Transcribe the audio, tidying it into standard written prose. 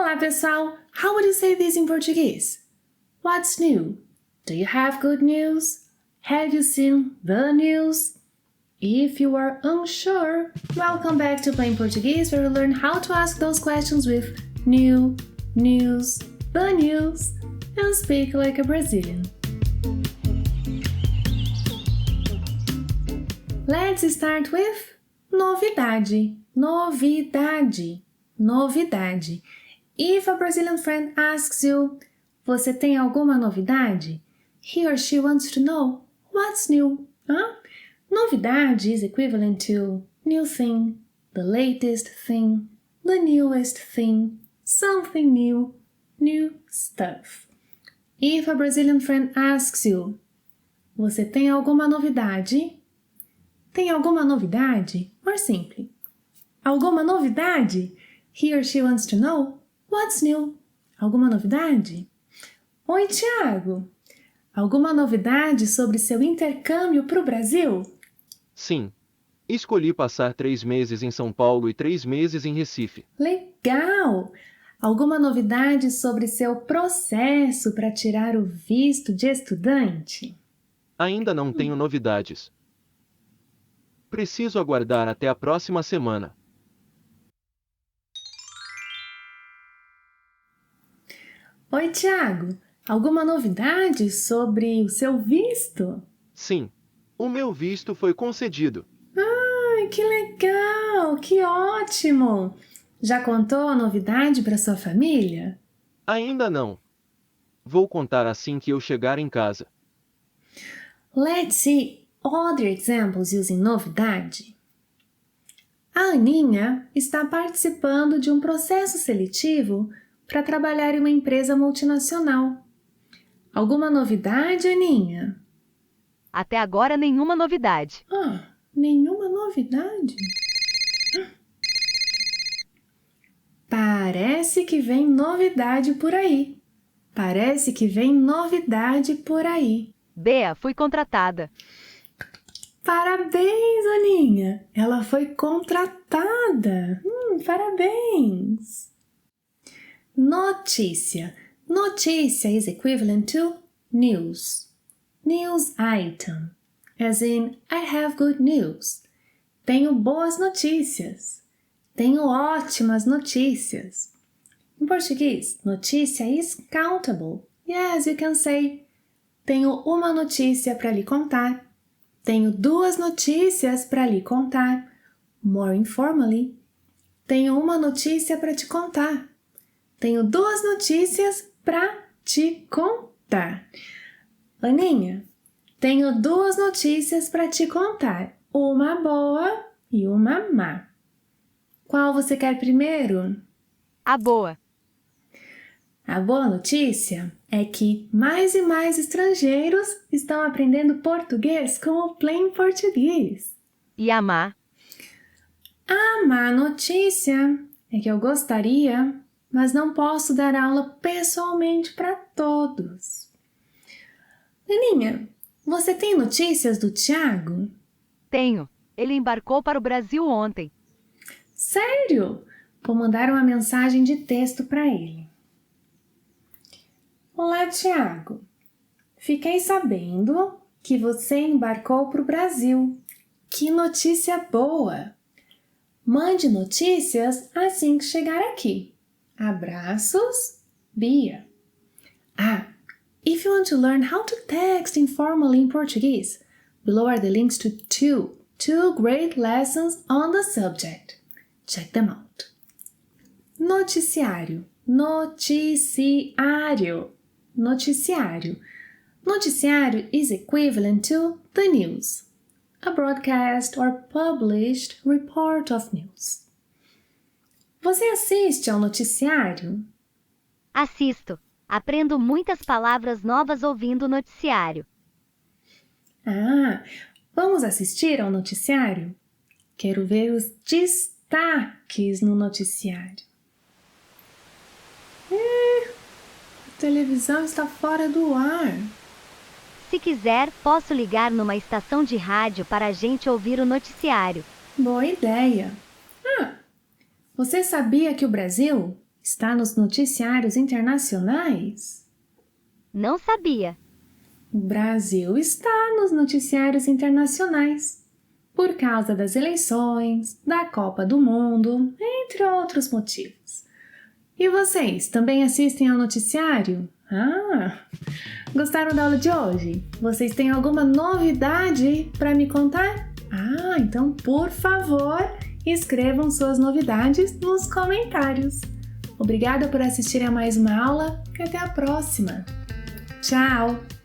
Olá, pessoal! How would you say this in Portuguese? What's new? Do you have good news? Have you seen the news? If you are unsure, welcome back to Plain Portuguese, where we learn how to ask those questions with new, news, the news, and speak like a Brazilian. Let's start with novidade, novidade, novidade. If a Brazilian friend asks you, você tem alguma novidade? He or she wants to know, what's new? Huh? Novidade is equivalent to new thing, the latest thing, the newest thing, something new, new stuff. If a Brazilian friend asks you, você tem alguma novidade? Tem alguma novidade? Or simply, alguma novidade? He or she wants to know, what's new? Alguma novidade? Oi, Tiago! Alguma novidade sobre seu intercâmbio para o Brasil? Sim. Escolhi passar 3 meses em São Paulo e 3 meses em Recife. Legal! Alguma novidade sobre seu processo para tirar o visto de estudante? Ainda não tenho novidades. Preciso aguardar até a próxima semana. Oi, Tiago! Alguma novidade sobre o seu visto? Sim. O meu visto foi concedido. Ai, que legal! Que ótimo! Já contou a novidade para sua família? Ainda não. Vou contar assim que eu chegar em casa. Let's see other examples using novidade. A Aninha está participando de um processo seletivo para trabalhar em uma empresa multinacional. Alguma novidade, Aninha? Até agora, nenhuma novidade. Nenhuma novidade? Parece que vem novidade por aí. Parece que vem novidade por aí. Bea, fui contratada. Parabéns, Aninha! Ela foi contratada! Parabéns! Notícia. Notícia is equivalent to news. News item. As in, I have good news. Tenho boas notícias. Tenho ótimas notícias. Em português, notícia is countable. Yes, you can say. Tenho uma notícia para lhe contar. Tenho 2 notícias para lhe contar. More informally, tenho uma notícia para te contar. Tenho 2 notícias para te contar. Aninha, tenho 2 notícias para te contar. Uma boa e uma má. Qual você quer primeiro? A boa. A boa notícia é que mais e mais estrangeiros estão aprendendo português com o Plain Português. E a má? A má notícia é que eu gostaria, mas não posso dar aula pessoalmente para todos. Aninha, você tem notícias do Tiago? Tenho. Ele embarcou para o Brasil ontem. Sério? Vou mandar uma mensagem de texto para ele. Olá, Tiago. Fiquei sabendo que você embarcou para o Brasil. Que notícia boa! Mande notícias assim que chegar aqui. Abraços, Bia. If you want to learn how to text informally in Portuguese, below are the links to two great lessons on the subject. Check them out. Noticiário, noticiário, noticiário. Noticiário is equivalent to the news, a broadcast or published report of news. Você assiste ao noticiário? Assisto. Aprendo muitas palavras novas ouvindo o noticiário. Vamos assistir ao noticiário? Quero ver os destaques no noticiário. A televisão está fora do ar. Se quiser, posso ligar numa estação de rádio para a gente ouvir o noticiário. Boa ideia. Você sabia que o Brasil está nos noticiários internacionais? Não sabia. O Brasil está nos noticiários internacionais por causa das eleições, da Copa do Mundo, entre outros motivos. E vocês também assistem ao noticiário? Gostaram da aula de hoje? Vocês têm alguma novidade para me contar? Então, por favor, escrevam suas novidades nos comentários. Obrigada por assistir a mais uma aula e até a próxima. Tchau!